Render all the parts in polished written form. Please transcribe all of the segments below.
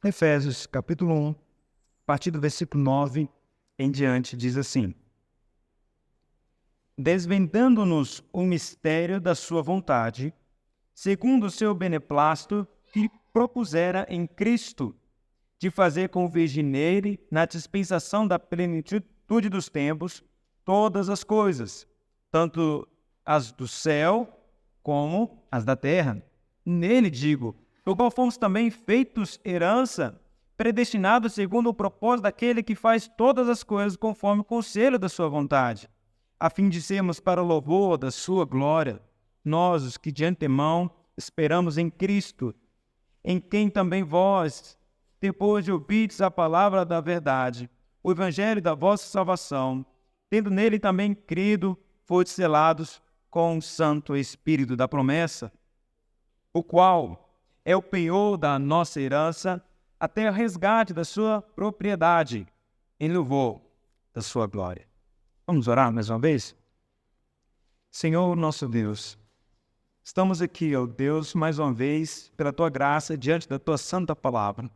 Efésios, capítulo 1, a partir do versículo 9 em diante, diz assim: Desvendando-nos o mistério da sua vontade, segundo o seu beneplácito, que propusera em Cristo, de fazer convergir nele, na dispensação da plenitude dos tempos, todas as coisas, tanto as do céu como as da terra. Nele, digo, do qual fomos também feitos herança, predestinados segundo o propósito daquele que faz todas as coisas conforme o conselho da sua vontade, a fim de sermos para o louvor da sua glória, nós, os que de antemão esperamos em Cristo, em quem também vós, depois de ouvirdes a palavra da verdade, o evangelho da vossa salvação, tendo nele também crido, fostes selados com o Santo Espírito da promessa, o qual é o penhor da nossa herança até o resgate da sua propriedade, em louvor da sua glória. Vamos orar mais uma vez? Senhor nosso Deus, estamos aqui, ó Deus, mais uma vez, pela Tua graça, diante da Tua santa palavra.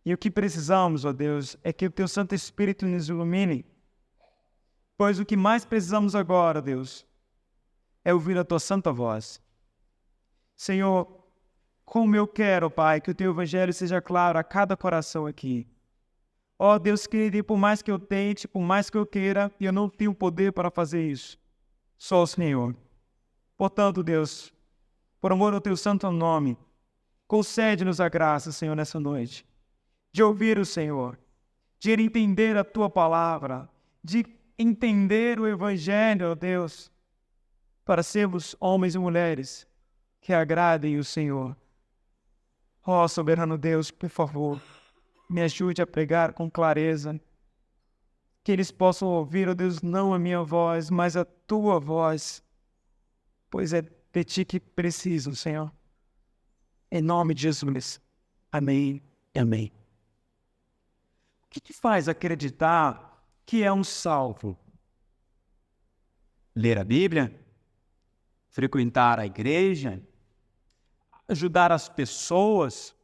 E o que precisamos, ó Deus, é que o Teu Santo Espírito nos ilumine, pois o que mais precisamos agora, Deus, é ouvir a Tua santa voz. Senhor, como eu quero, Pai, que o Teu Evangelho seja claro a cada coração aqui. Ó Deus querido, e por mais que eu tente, por mais que eu queira, eu não tenho poder para fazer isso. Só o Senhor. Portanto, Deus, por amor ao Teu santo nome, concede-nos a graça, Senhor, nessa noite, de ouvir o Senhor, de entender a Tua palavra, de entender o Evangelho, ó Deus, para sermos homens e mulheres que agradem o Senhor. Ó soberano Deus, por favor, me ajude a pregar com clareza, que eles possam ouvir, ó Deus, não a minha voz, mas a Tua voz, pois é de Ti que precisam, Senhor. Em nome de Jesus. Amém e amém. O que te faz acreditar que é um salvo? Ler a Bíblia? Frequentar a igreja? Ajudar as pessoas?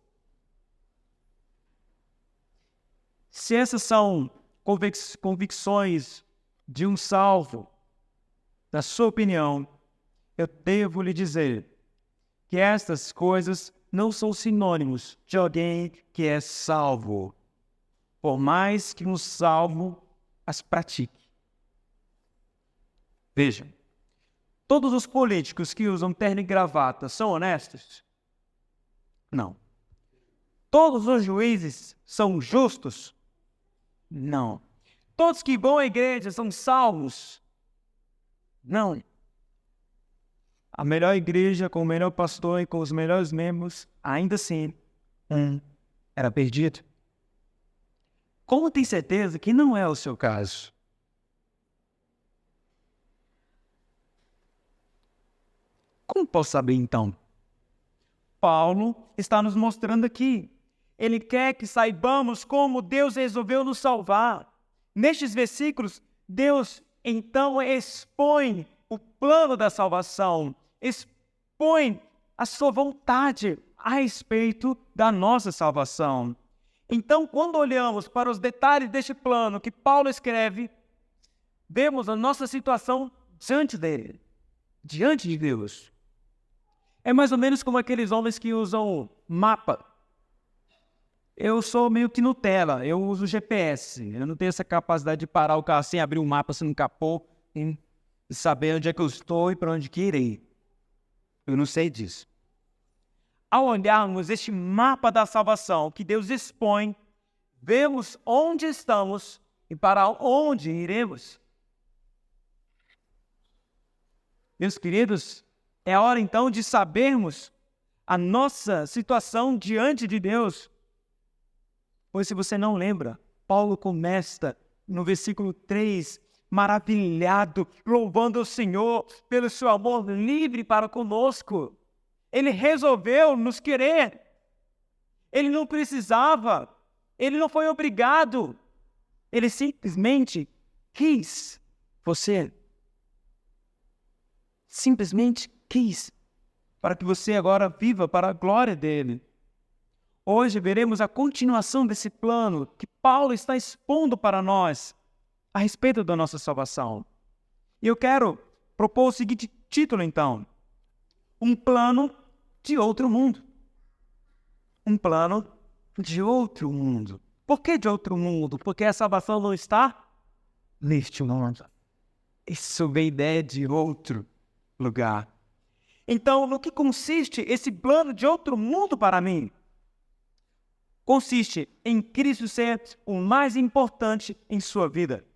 Se essas são convicções de um salvo, na sua opinião, eu devo lhe dizer que estas coisas não são sinônimos de alguém que é salvo, por mais que um salvo as pratique. Veja, todos os políticos que usam terno e gravata são honestos? Não. Todos os juízes são justos? Não. Todos que vão à igreja são salvos? Não. A melhor igreja, com o melhor pastor e com os melhores membros, ainda assim, era perdido. Como tem certeza que não é o seu caso? Como posso saber então? Paulo está nos mostrando aqui. Ele quer que saibamos como Deus resolveu nos salvar. Nestes versículos, Deus então expõe o plano da salvação, expõe a sua vontade a respeito da nossa salvação. Então, quando olhamos para os detalhes deste plano que Paulo escreve, vemos a nossa situação diante dele, diante de Deus. É mais ou menos como aqueles homens que usam mapa. Eu sou meio que Nutella, eu uso GPS. Eu não tenho essa capacidade de parar o carro sem abrir um mapa, sem um capô, e saber onde é que eu estou e para onde que irei. Eu não sei disso. Ao olharmos este mapa da salvação que Deus expõe, vemos onde estamos e para onde iremos. Meus queridos, é hora então de sabermos a nossa situação diante de Deus. Pois se você não lembra, Paulo começa no versículo 3, maravilhado, louvando o Senhor pelo seu amor livre para conosco. Ele resolveu nos querer. Ele não precisava, ele não foi obrigado. Ele simplesmente quis você. Simplesmente quis, para que você agora viva para a glória dele. hoje veremos a continuação desse plano que Paulo está expondo para nós a respeito da nossa salvação. E eu quero propor o seguinte título, então: um plano de outro mundo. Um plano de outro mundo. Por que de outro mundo? Porque a salvação não está neste mundo. Isso vem ideia de outro lugar. Então, no que consiste esse plano de outro mundo para mim? Consiste em Cristo ser o mais importante em sua vida.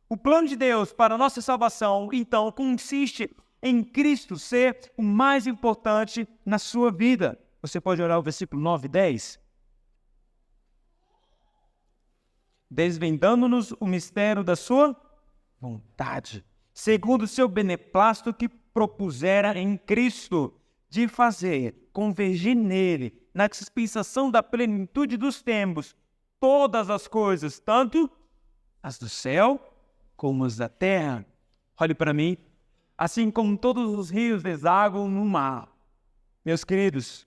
O plano de Deus para a nossa salvação, então, consiste em Cristo ser o mais importante na sua vida. Você pode olhar o versículo 9 e 10. Desvendando-nos o mistério da sua vontade, segundo o seu beneplácito que propusera em Cristo, de fazer convergir nele, na dispensação da plenitude dos tempos, todas as coisas, tanto as do céu como as da terra. Olhe para mim. Assim como todos os rios desaguam no mar. Meus queridos,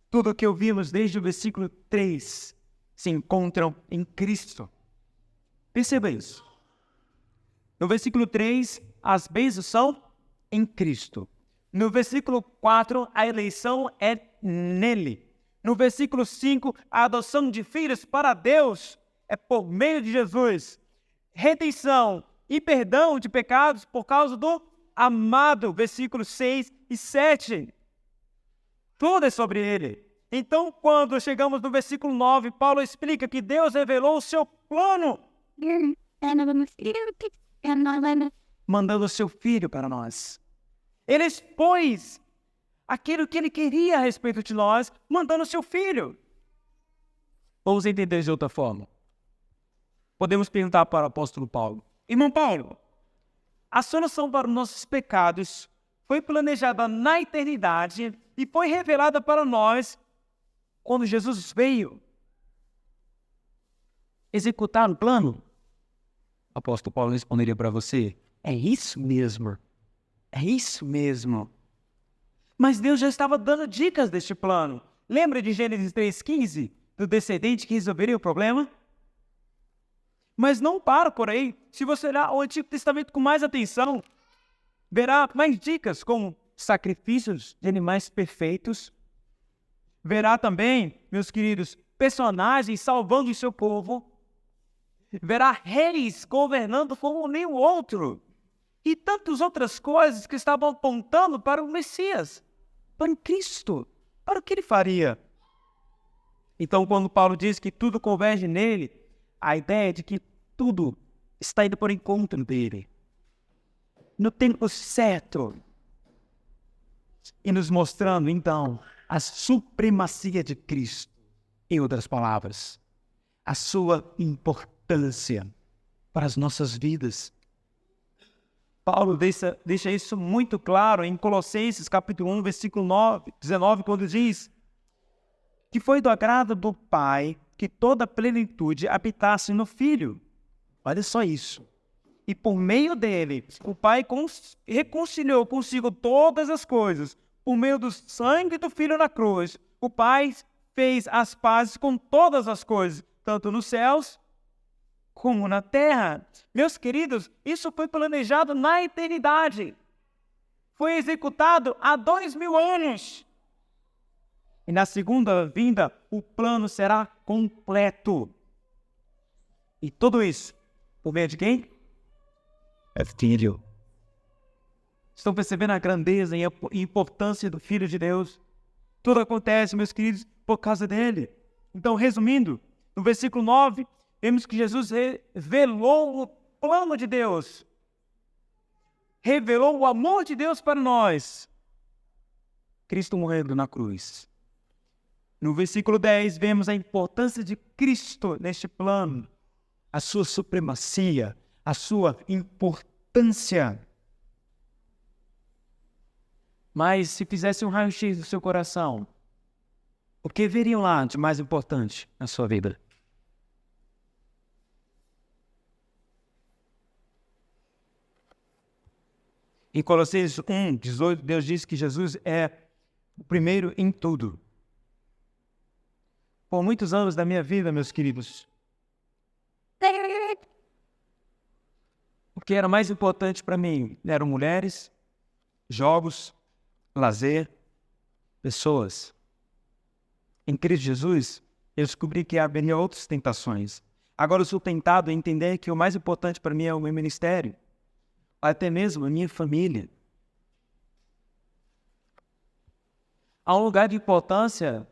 tudo o que ouvimos desde o versículo 3 se encontram em Cristo. Perceba isso. No versículo 3, as bênçãos são em Cristo. No versículo 4, a eleição é nele. No versículo 5, a adoção de filhos para Deus é por meio de Jesus. Redenção e perdão de pecados por causa do amado, versículos 6 e 7. Tudo é sobre ele. Então, quando chegamos no versículo 9, Paulo explica que Deus revelou o seu plano, mandando o seu filho para nós. Ele expôs aquilo que ele queria a respeito de nós, mandando o seu filho. Vamos entender de outra forma. Podemos perguntar para o apóstolo Paulo: irmão Paulo, a solução para os nossos pecados foi planejada na eternidade e foi revelada para nós quando Jesus veio executar o plano? O apóstolo Paulo responderia para você: é isso mesmo. É isso mesmo. Mas Deus já estava dando dicas deste plano. Lembra de Gênesis 3,15? Do descendente que resolveria o problema? Mas não para por aí. Se você olhar o Antigo Testamento com mais atenção, verá mais dicas como sacrifícios de animais perfeitos. Verá também, meus queridos, personagens salvando o seu povo. Verá reis governando como nenhum outro. E tantas outras coisas que estavam apontando para o Messias, para o Cristo, para o que ele faria. Então, quando Paulo diz que tudo converge nele, a ideia é de que tudo está indo por encontro dele, no tempo certo, e nos mostrando, então, a supremacia de Cristo. Em outras palavras, a sua importância para as nossas vidas. Paulo deixa isso muito claro em Colossenses capítulo 1, versículo 19, quando diz que foi do agrado do Pai que toda a plenitude habitasse no Filho. Olha só isso. E por meio dele, o Pai reconciliou consigo todas as coisas. Por meio do sangue do Filho na cruz, o Pai fez as pazes com todas as coisas, tanto nos céus como na terra. Meus queridos, isso foi planejado na eternidade. Foi executado há 2000 anos. E na segunda vinda, o plano será completo. E tudo isso, por meio de quem? É Filho. Estão percebendo a grandeza e a importância do Filho de Deus? Tudo acontece, meus queridos, por causa dele. Então, resumindo, no versículo 9, vemos que Jesus revelou o plano de Deus. Revelou o amor de Deus para nós. Cristo morrendo na cruz. No versículo 10, vemos a importância de Cristo neste plano. A sua supremacia, a sua importância. Mas se fizesse um raio-x do seu coração, o que veriam lá de mais importante na sua vida? Em Colossenses 1, 18, Deus diz que Jesus é o primeiro em tudo. por muitos anos da minha vida, meus queridos, o que era mais importante para mim eram mulheres, jogos, lazer, pessoas. Em Cristo Jesus, eu descobri que haveria outras tentações. Agora eu sou tentado a entender que o mais importante para mim é o meu ministério, até mesmo a minha família. Há um lugar de importância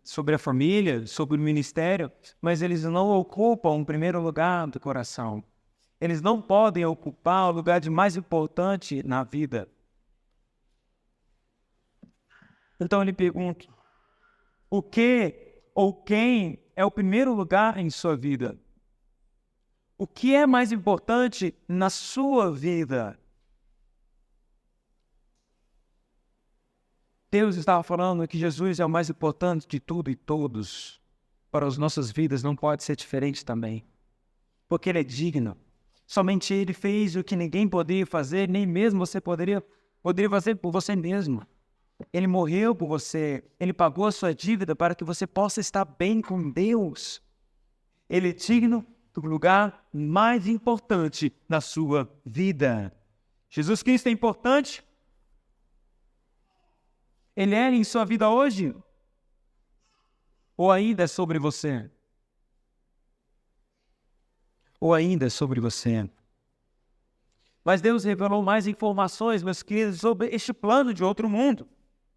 sobre a família, sobre o ministério, mas eles não ocupam o primeiro lugar do coração. Eles não podem ocupar o lugar de mais importante na vida. Então eu lhe pergunto, o que ou quem é o primeiro lugar em sua vida? O que é mais importante na sua vida? Deus estava falando que Jesus é o mais importante de tudo e todos. Para as nossas vidas não pode ser diferente também. Porque Ele é digno. Somente Ele fez o que ninguém poderia fazer, nem mesmo você poderia fazer por você mesmo. Ele morreu por você. Ele pagou a sua dívida para que você possa estar bem com Deus. Ele é digno do lugar mais importante na sua vida. Jesus Cristo é importante? Ele é em sua vida hoje? Ou ainda é sobre você? Ou ainda é sobre você? Mas Deus revelou mais informações, meus queridos, sobre este plano de outro mundo.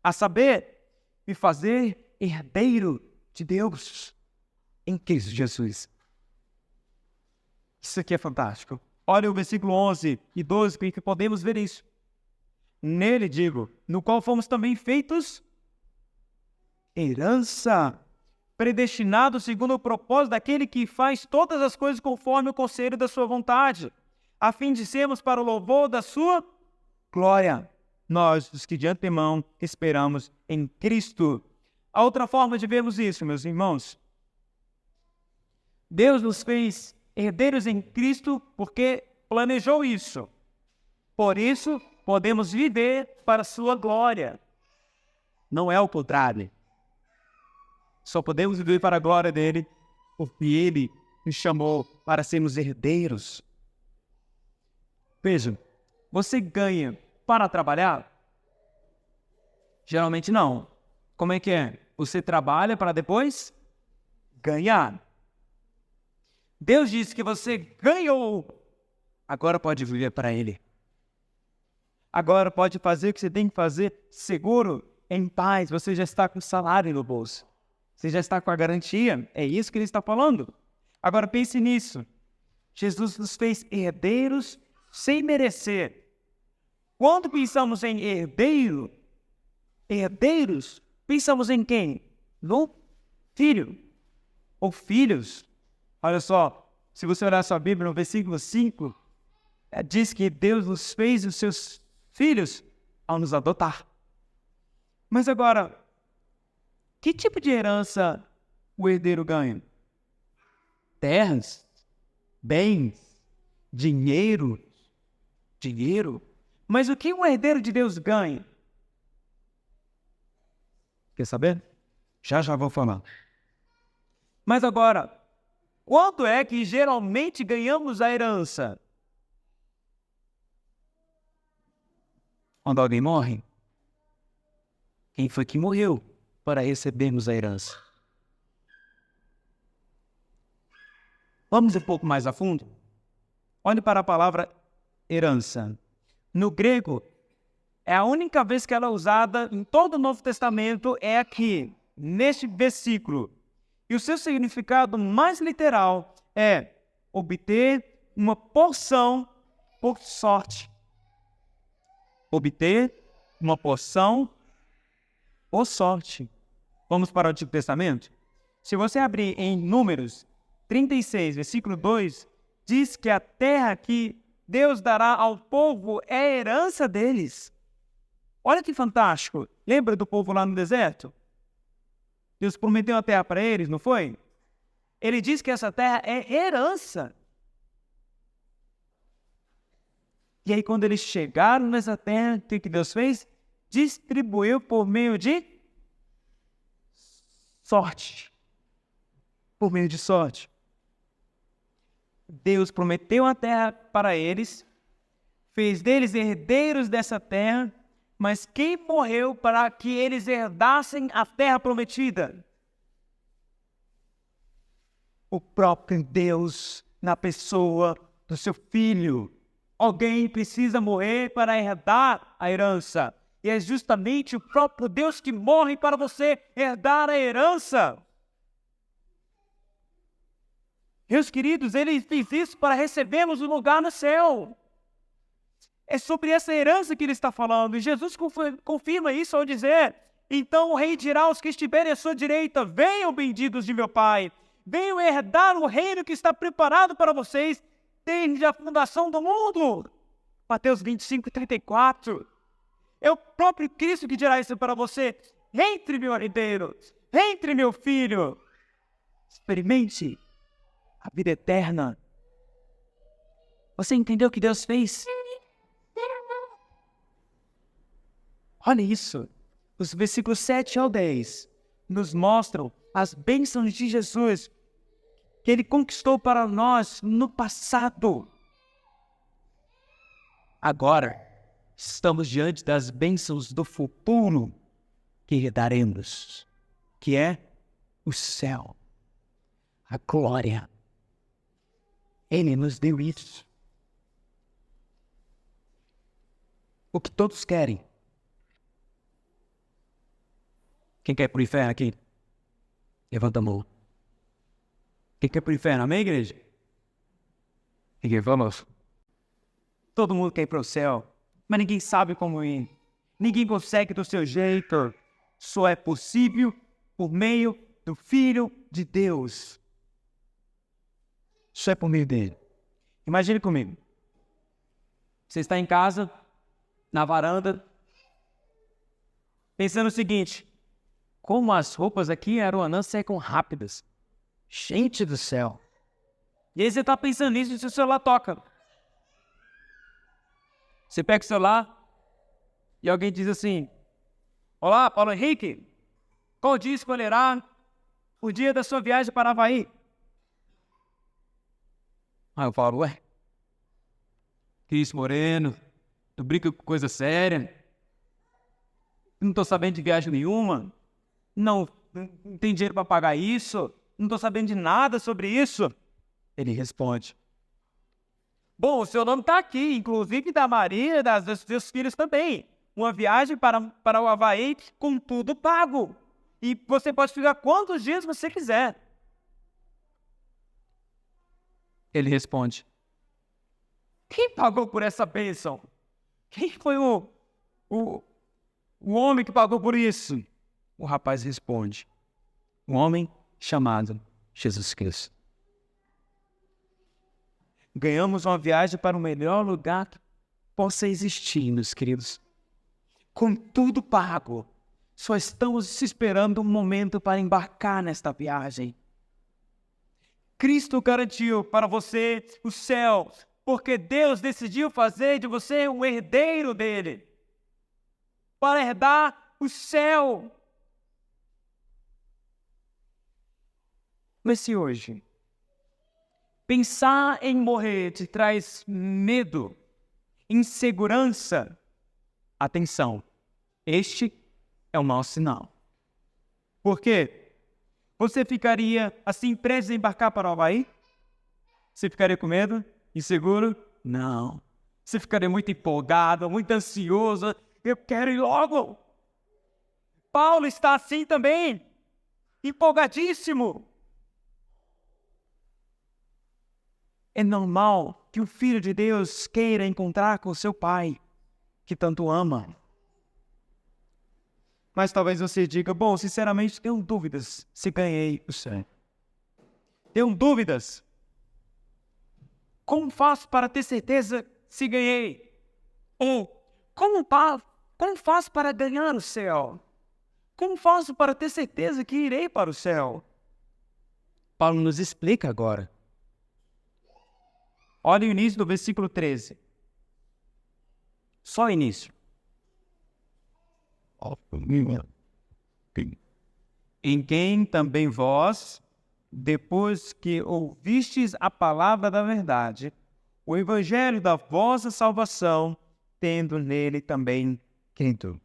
A saber, me fazer herdeiro de Deus em Cristo Jesus. Isso aqui é fantástico. Olha o versículo 11 e 12, que podemos ver isso. Nele, digo, no qual fomos também feitos herança, predestinado segundo o propósito daquele que faz todas as coisas conforme o conselho da sua vontade, a fim de sermos para o louvor da sua glória. Nós, os que de antemão esperamos em Cristo. A outra forma de vermos isso, meus irmãos, Deus nos fez herdeiros em Cristo porque planejou isso. Por isso, podemos viver para a sua glória. Não é o contrário. Só podemos viver para a glória dele porque ele nos chamou para sermos herdeiros. Veja, você ganha para trabalhar? Geralmente não. Como é que é? Você trabalha para depois ganhar. Deus disse que você ganhou. Agora pode viver para ele. Agora pode fazer o que você tem que fazer seguro, em paz. Você já está com o salário no bolso. Você já está com a garantia. É isso que ele está falando. Agora pense nisso. Jesus nos fez herdeiros sem merecer. Quando pensamos em herdeiros, pensamos em quem? No filho ou filhos. Olha só, se você olhar sua Bíblia no versículo 5, diz que Deus nos fez os seus filhos ao nos adotar. Mas agora, que tipo de herança o herdeiro ganha? Terras, bens, dinheiro. Mas o que um herdeiro de Deus ganha? Quer saber? Já vou falar. Mas agora, quanto é que geralmente ganhamos a herança? Quando alguém morre? Quem foi que morreu para recebermos a herança? Vamos um pouco mais a fundo? Olhe para a palavra herança. No grego, é a única vez que ela é usada em todo o Novo Testamento é aqui, neste versículo. E o seu significado mais literal é obter uma porção por sorte. Obter uma porção por sorte. Vamos para o Antigo Testamento? Se você abrir em Números 36, versículo 2, diz que a terra que Deus dará ao povo é a herança deles. Olha que fantástico. Lembra do povo lá no deserto? Deus prometeu a terra para eles, não foi? Ele diz que essa terra é herança. E aí, quando eles chegaram nessa terra, o que Deus fez? Distribuiu por meio de sorte. por meio de sorte. Deus prometeu a terra para eles, fez deles herdeiros dessa terra, mas quem morreu para que eles herdassem a terra prometida? O próprio Deus, na pessoa do seu Filho. Alguém precisa morrer para herdar a herança. E é justamente o próprio Deus que morre para você herdar a herança. Meus queridos, Ele fez isso para recebermos um lugar no céu. É sobre essa herança que Ele está falando. E Jesus confirma isso ao dizer: então o rei dirá aos que estiverem à sua direita: venham, benditos de meu Pai, venham herdar o reino que está preparado para vocês desde a fundação do mundo. Mateus 25:34. É o próprio Cristo que dirá isso para você. Entre, meu herdeiro, entre, meu filho, experimente a vida eterna. Você entendeu o que Deus fez? Olha isso. Os versículos 7 ao 10 nos mostram as bênçãos de Jesus que Ele conquistou para nós no passado. Agora, estamos diante das bênçãos do futuro que herdaremos, que é o céu, a glória. Ele nos deu isso. O que todos querem. Quem quer ir para o inferno aqui? Levanta a mão. Quem quer ir para o inferno? Amém, igreja? Ninguém, vamos. Todo mundo quer ir para o céu, mas ninguém sabe como ir. Ninguém consegue do seu jeito. Só é possível por meio do Filho de Deus. Só é por meio dele. Imagine comigo. Você está em casa, na varanda, pensando o seguinte: como as roupas aqui em Aruanã secam rápidas. Gente do céu. E aí você está pensando nisso e seu celular toca. Você pega o celular e alguém diz assim: olá, Paulo Henrique, qual dia escolherá o dia da sua viagem para Havaí? Aí eu falo: ué, que isso, Moreno? Tu brinca com coisa séria? Não estou sabendo de viagem nenhuma. Não tem dinheiro para pagar isso. Não estou sabendo de nada sobre isso. Ele responde: bom, o seu nome está aqui, inclusive da Maria e dos seus filhos também. Uma viagem para o Havaí com tudo pago. E você pode ficar quantos dias você quiser. Ele responde: quem pagou por essa bênção? Quem foi o homem que pagou por isso? O rapaz responde: um homem chamado Jesus Cristo. Ganhamos uma viagem para o melhor lugar que possa existir, meus queridos. Com tudo pago. Só estamos esperando um momento para embarcar nesta viagem. Cristo garantiu para você o céu, porque Deus decidiu fazer de você um herdeiro dele, para herdar o céu. Mas se hoje pensar em morrer te traz medo, insegurança, atenção, este é um mau sinal. Por quê? Você ficaria assim prestes a embarcar para o Havaí? Você ficaria com medo? Inseguro? Não. Você ficaria muito empolgado, muito ansioso. Eu quero ir logo. Paulo está assim também, empolgadíssimo. É normal que o Filho de Deus queira encontrar com seu Pai, que tanto ama. Mas talvez você diga: bom, sinceramente, tenho dúvidas se ganhei o céu. Tenho dúvidas. Como faço para ter certeza se ganhei? Ou como faço para ganhar o céu? Como faço para ter certeza que irei para o céu? Paulo nos explica agora. Olha o início do versículo 13. Só o início. Em quem também vós, depois que ouvistes a palavra da verdade, o evangelho da vossa salvação, tendo nele também crido.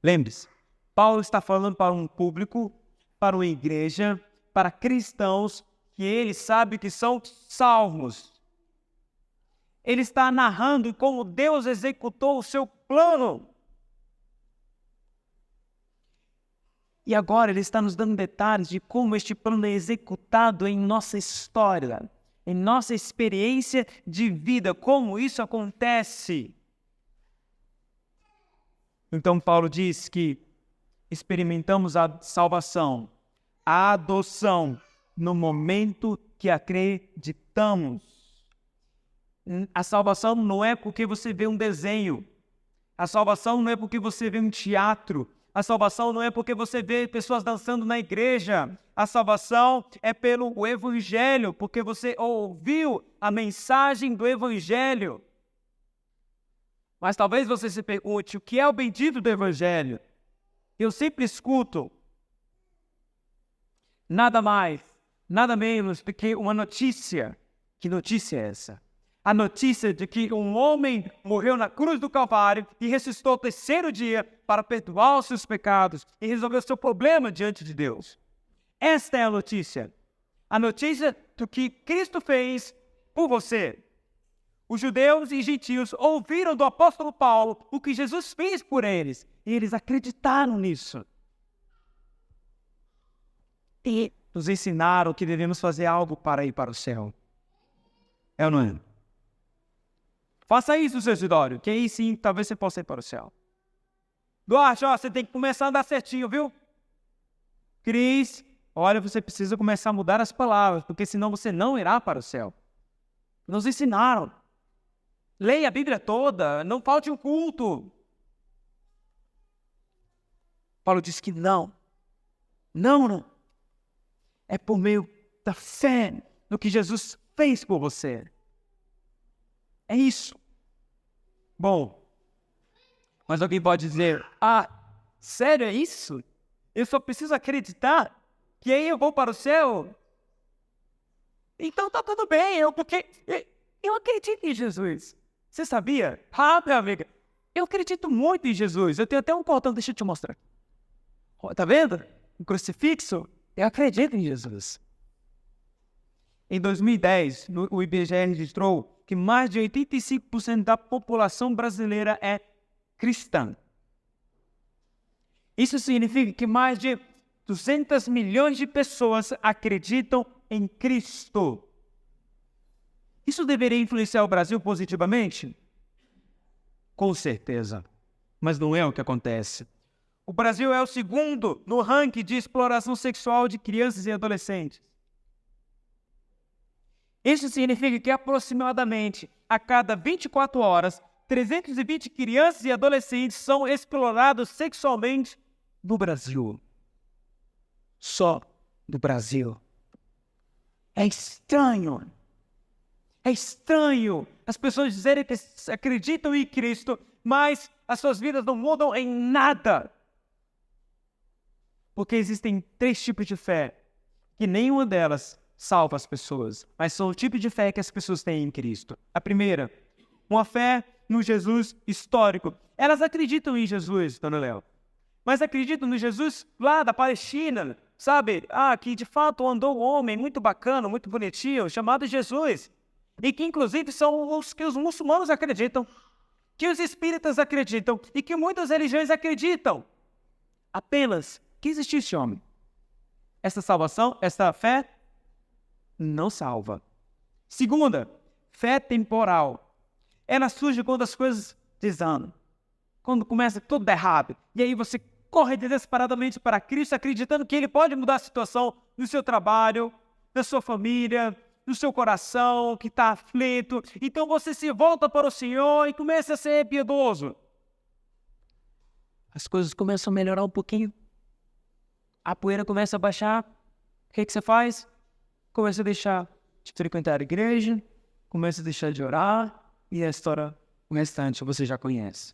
Lembre-se, Paulo está falando para um público, para uma igreja, para cristãos que ele sabe que são salvos. Ele está narrando como Deus executou o seu plano. E agora ele está nos dando detalhes de como este plano é executado em nossa história, em nossa experiência de vida, como isso acontece. Então Paulo diz que experimentamos a salvação, a adoção, no momento que acreditamos. A salvação não é porque você vê um desenho. A salvação não é porque você vê um teatro. A salvação não é porque você vê pessoas dançando na igreja. A salvação é pelo Evangelho, porque você ouviu a mensagem do Evangelho. Mas talvez você se pergunte, o que é o bendito do Evangelho? Eu sempre escuto nada mais, nada menos do que uma notícia. Que notícia é essa? A notícia de que um homem morreu na cruz do Calvário e ressuscitou ao terceiro dia para perdoar os seus pecados e resolver o seu problema diante de Deus. Esta é a notícia. A notícia do que Cristo fez por você. Os judeus e gentios ouviram do apóstolo Paulo o que Jesus fez por eles. E eles acreditaram nisso. E nos ensinaram que devemos fazer algo para ir para o céu. É ou não é? Faça isso, seu Isidório, que aí sim, talvez você possa ir para o céu. Duarte, você tem que começar a andar certinho, viu? Cris, olha, você precisa começar a mudar as palavras, porque senão você não irá para o céu. Nos ensinaram. Leia a Bíblia toda, não falte um culto. Paulo diz que não. Não. É por meio da fé no que Jesus fez por você. É isso. Bom, mas alguém pode dizer, sério é isso? Eu só preciso acreditar que aí eu vou para o céu? Então tá tudo bem, porque eu acredito em Jesus. Você sabia? Minha amiga, eu acredito muito em Jesus. Eu tenho até um cordão, deixa eu te mostrar. Tá vendo? Um crucifixo. Eu acredito em Jesus. Em 2010, o IBGE registrou que mais de 85% da população brasileira é cristã. Isso significa que mais de 200 milhões de pessoas acreditam em Cristo. Isso deveria influenciar o Brasil positivamente? Com certeza. Mas não é o que acontece. O Brasil é o segundo no ranking de exploração sexual de crianças e adolescentes. Isso significa que aproximadamente a cada 24 horas, 320 crianças e adolescentes são explorados sexualmente no Brasil. Só no Brasil. É estranho. É estranho as pessoas dizerem que acreditam em Cristo, mas as suas vidas não mudam em nada. Porque existem 3 tipos de fé, que nenhuma delas salva as pessoas, mas são o tipo de fé que as pessoas têm em Cristo. A primeira, uma fé no Jesus histórico. Elas acreditam em Jesus, Dona Léo, mas acreditam no Jesus lá da Palestina, sabe? Que de fato andou um homem muito bacana, muito bonitinho, chamado Jesus. E que inclusive são os que os muçulmanos acreditam, que os espíritas acreditam e que muitas religiões acreditam. Apenas que existe esse homem. Essa salvação, essa fé, não salva. Segunda, fé temporal. Ela surge quando as coisas desandam. Quando começa tudo errado. E aí você corre desesperadamente para Cristo, acreditando que Ele pode mudar a situação no seu trabalho, na sua família, no seu coração que está aflito. Então você se volta para o Senhor e começa a ser piedoso. As coisas começam a melhorar um pouquinho. A poeira começa a baixar. O que você faz? Começa a deixar de frequentar a igreja, começa a deixar de orar, e a história, o restante, você já conhece.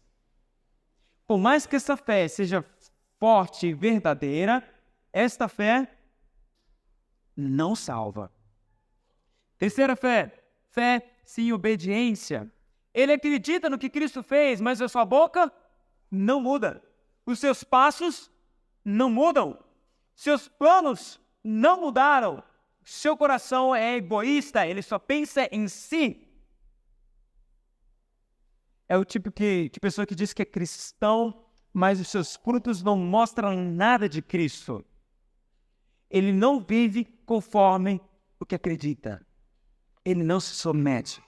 Por mais que essa fé seja forte e verdadeira, esta fé não salva. Terceira fé, fé sem obediência. Ele acredita no que Cristo fez, mas a sua boca não muda. Os seus passos não mudam. Seus planos não mudaram. Seu coração é egoísta, ele só pensa em si. É o tipo de pessoa que diz que é cristão, mas os seus frutos não mostram nada de Cristo. Ele não vive conforme o que acredita. Ele não se submete.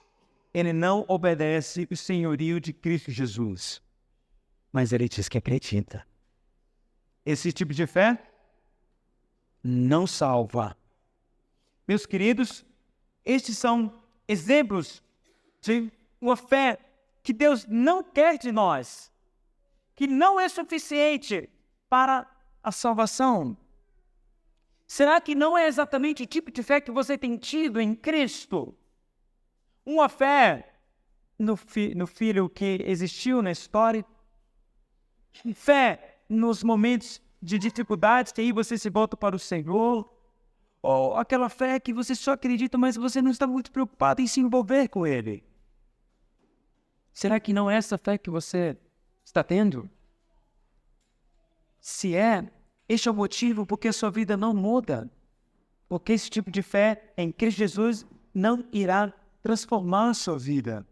Ele não obedece o senhorio de Cristo Jesus. Mas ele diz que acredita. Esse tipo de fé não salva. Meus queridos, estes são exemplos de uma fé que Deus não quer de nós, que não é suficiente para a salvação. Será que não é exatamente o tipo de fé que você tem tido em Cristo? Uma fé no Filho que existiu na história? Fé nos momentos de dificuldades que aí você se volta para o Senhor? Ou aquela fé que você só acredita, mas você não está muito preocupado em se envolver com Ele? Será que não é essa fé que você está tendo? Se é, este é o motivo porque a sua vida não muda. Porque esse tipo de fé em Cristo Jesus não irá transformar a sua vida.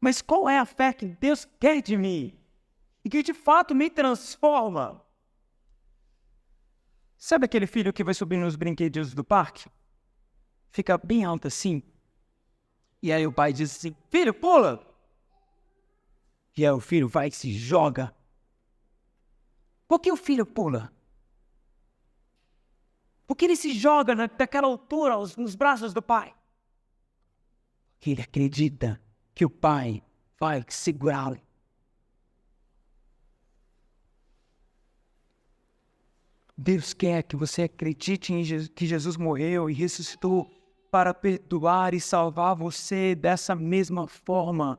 Mas qual é a fé que Deus quer de mim? E que de fato me transforma? Sabe aquele filho que vai subir nos brinquedos do parque? Fica bem alto assim. E aí o pai diz assim, filho, pula! E aí o filho vai e se joga. Por que o filho pula? Porque ele se joga daquela altura nos braços do pai. Porque ele acredita que o pai vai segurá-lo. Deus quer que você acredite em que Jesus morreu e ressuscitou para perdoar e salvar você dessa mesma forma.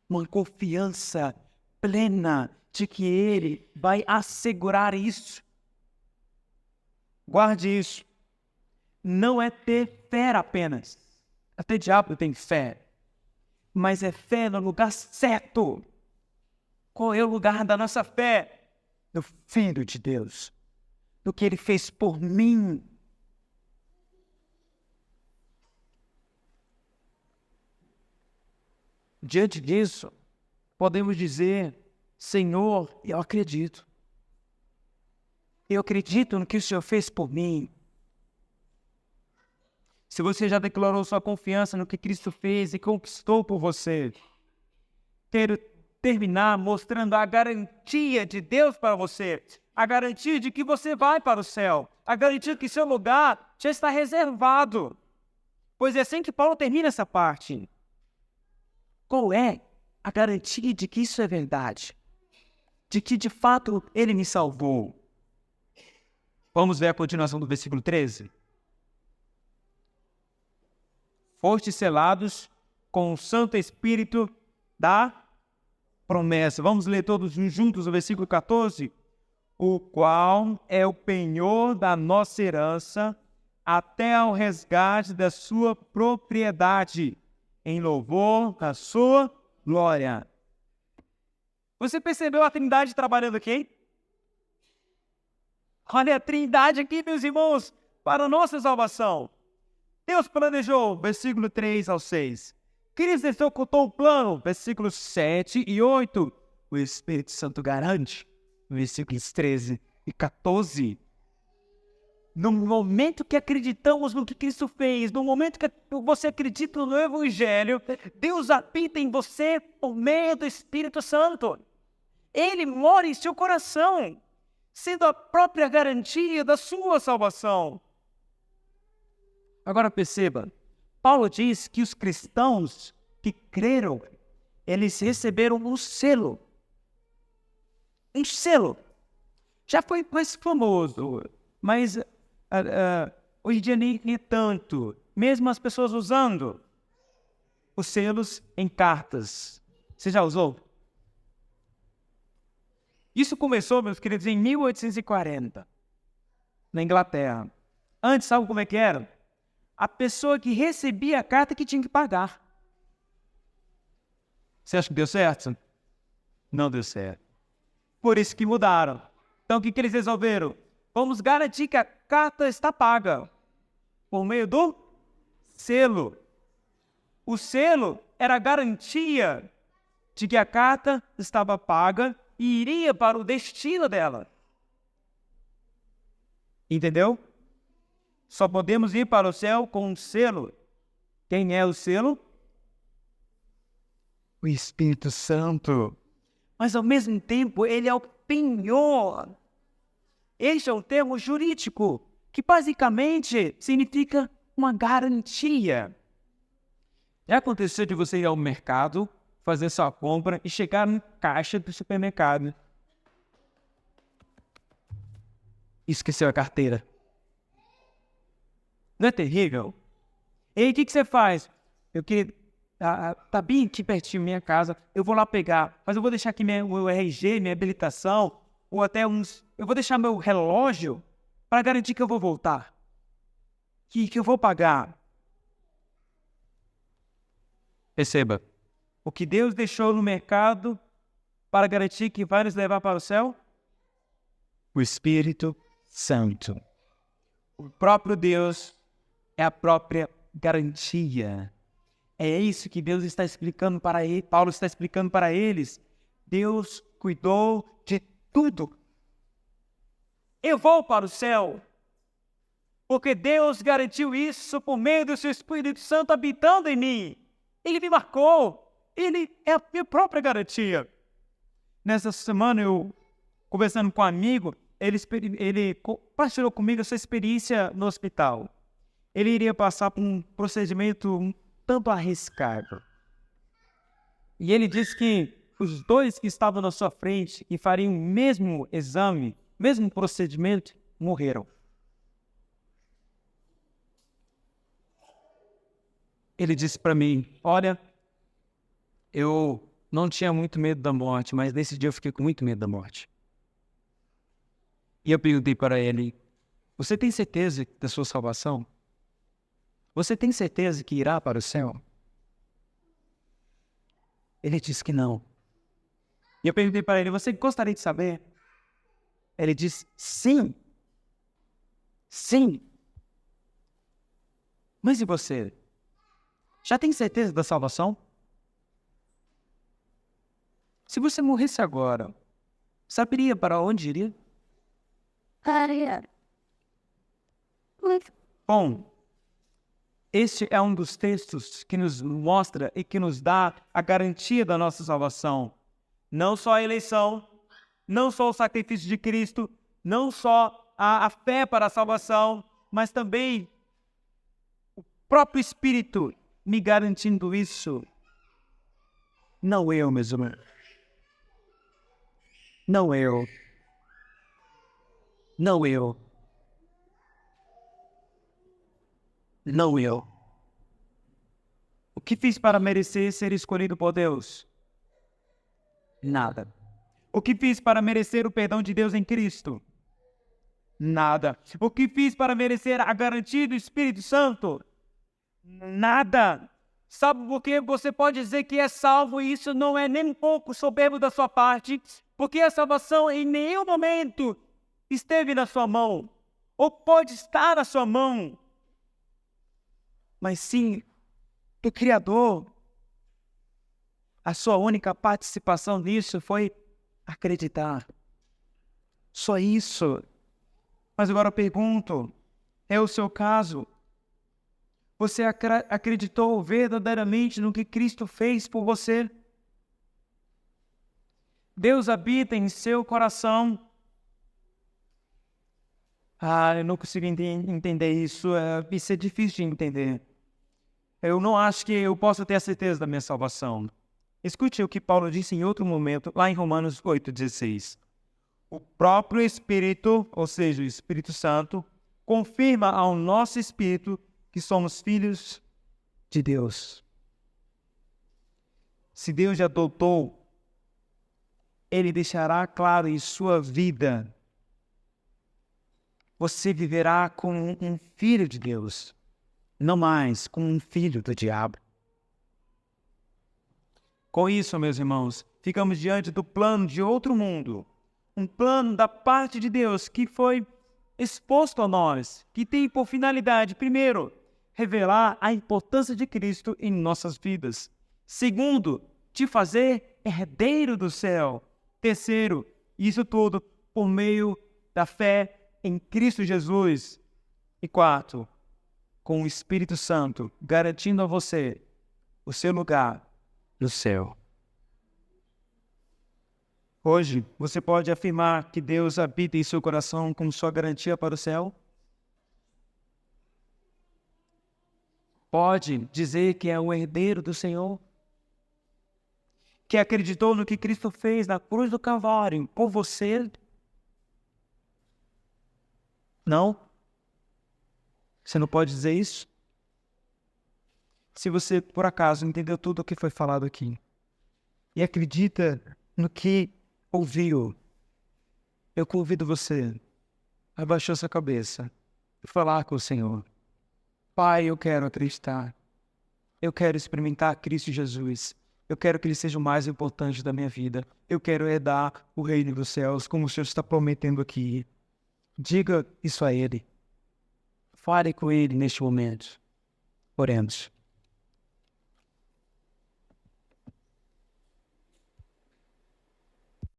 Uma confiança plena de que Ele vai assegurar isso. Guarde isso. Não é ter fé apenas. Até diabo tem fé. Mas é fé no lugar certo. Qual é o lugar da nossa fé? No Filho de Deus. No que Ele fez por mim. Diante disso, podemos dizer, Senhor, eu acredito. Eu acredito no que o Senhor fez por mim. Se você já declarou sua confiança no que Cristo fez e conquistou por você, quero terminar mostrando a garantia de Deus para você, a garantia de que você vai para o céu, a garantia que seu lugar já está reservado. Pois é assim que Paulo termina essa parte. Qual é a garantia de que isso é verdade? De que de fato Ele me salvou? Vamos ver a continuação do versículo 13. Fostes selados com o Santo Espírito da promessa. Vamos ler todos juntos o versículo 14. O qual é o penhor da nossa herança até ao resgate da sua propriedade, em louvor da sua glória. Você percebeu a Trindade trabalhando aqui? Olha a Trindade aqui, meus irmãos, para a nossa salvação. Deus planejou, versículo 3 ao 6. Cristo executou o plano, versículos 7 e 8. O Espírito Santo garante, versículos 13 e 14. No momento que acreditamos no que Cristo fez, no momento que você acredita no Evangelho, Deus habita em você por meio do Espírito Santo. Ele mora em seu coração, sendo a própria garantia da sua salvação. Agora perceba, Paulo diz que os cristãos que creram, eles receberam um selo. Um selo. Já foi mais famoso, mas hoje em dia nem tanto. Mesmo as pessoas usando os selos em cartas. Você já usou? Isso começou, meus queridos, em 1840, na Inglaterra. Antes, sabe como é que era? A pessoa que recebia a carta que tinha que pagar. Você acha que deu certo? Não deu certo. Por isso que mudaram. Então, o que eles resolveram? Vamos garantir que a carta está paga por meio do selo. O selo era a garantia de que a carta estava paga e iria para o destino dela. Entendeu? Só podemos ir para o céu com um selo. Quem é o selo? O Espírito Santo. Mas, ao mesmo tempo, ele é o penhor. Este é um termo jurídico que, basicamente, significa uma garantia. Já aconteceu de você ir ao mercado, fazer sua compra e chegar no caixa do supermercado? Esqueceu a carteira. Não é terrível? E aí, o que você faz? Eu queria... tá bem aqui pertinho da minha casa, eu vou lá pegar, mas eu vou deixar aqui meu RG, minha habilitação, ou até eu vou deixar meu relógio para garantir que eu vou voltar. Que eu vou pagar. Receba. O que Deus deixou no mercado para garantir que vai nos levar para o céu? O Espírito Santo. O próprio Deus é a própria garantia. É isso que Deus está explicando para ele, Paulo está explicando para eles. Deus cuidou de tudo. Eu vou para o céu, porque Deus garantiu isso por meio do seu Espírito Santo habitando em mim. Ele me marcou. Ele é a minha própria garantia. Nessa semana, eu, conversando com um amigo, ele compartilhou comigo a sua experiência no hospital. Ele iria passar por um procedimento um tanto arriscado. E ele disse que os dois que estavam na sua frente e fariam o mesmo exame, mesmo procedimento, morreram. Ele disse para mim, olha, eu não tinha muito medo da morte, mas nesse dia eu fiquei com muito medo da morte. E eu perguntei para ele, você tem certeza da sua salvação? Você tem certeza que irá para o céu? Ele disse que não. E eu perguntei para ele, você gostaria de saber? Ele disse, sim. Sim. Mas e você? Já tem certeza da salvação? Se você morresse agora, saberia para onde iria? Bom, este é um dos textos que nos mostra e que nos dá a garantia da nossa salvação. Não só a eleição, não só o sacrifício de Cristo, não só a fé para a salvação, mas também o próprio Espírito me garantindo isso. Não eu, meus irmãos. Não eu. Não eu. Não eu. O que fiz para merecer ser escolhido por Deus? Nada. O que fiz para merecer o perdão de Deus em Cristo? Nada. O que fiz para merecer a garantia do Espírito Santo? Nada. Sabe por que você pode dizer que é salvo e isso não é nem um pouco soberbo da sua parte? Porque a salvação em nenhum momento esteve na sua mão, ou pode estar na sua mão, mas sim do Criador. A sua única participação nisso foi acreditar. Só isso. Mas agora eu pergunto, é o seu caso? Você acreditou verdadeiramente no que Cristo fez por você? Deus habita em seu coração. Eu não consigo entender isso. Isso é difícil de entender. Eu não acho que eu possa ter a certeza da minha salvação. Escute o que Paulo disse em outro momento, lá em Romanos 8,16. O próprio Espírito, ou seja, o Espírito Santo, confirma ao nosso espírito que somos filhos de Deus. Se Deus já adotou, Ele deixará claro em sua vida você viverá como um filho de Deus, não mais como um filho do diabo. Com isso, meus irmãos, ficamos diante do plano de outro mundo, um plano da parte de Deus que foi exposto a nós, que tem por finalidade, primeiro, revelar a importância de Cristo em nossas vidas. Segundo, te fazer herdeiro do céu. Terceiro, isso tudo por meio da fé em Cristo Jesus. E quarto, com o Espírito Santo, garantindo a você o seu lugar no céu. Hoje, você pode afirmar que Deus habita em seu coração como sua garantia para o céu? Pode dizer que é o herdeiro do Senhor? Que acreditou no que Cristo fez na cruz do Calvário por você? Não? Você não pode dizer isso? Se você, por acaso, entendeu tudo o que foi falado aqui e acredita no que ouviu, eu convido você a abaixar sua cabeça e falar com o Senhor. Pai, eu quero acreditar. Eu quero experimentar Cristo Jesus. Eu quero que Ele seja o mais importante da minha vida. Eu quero herdar o reino dos céus, como o Senhor está prometendo aqui. Diga isso a Ele. Fale com Ele neste momento. Oremos.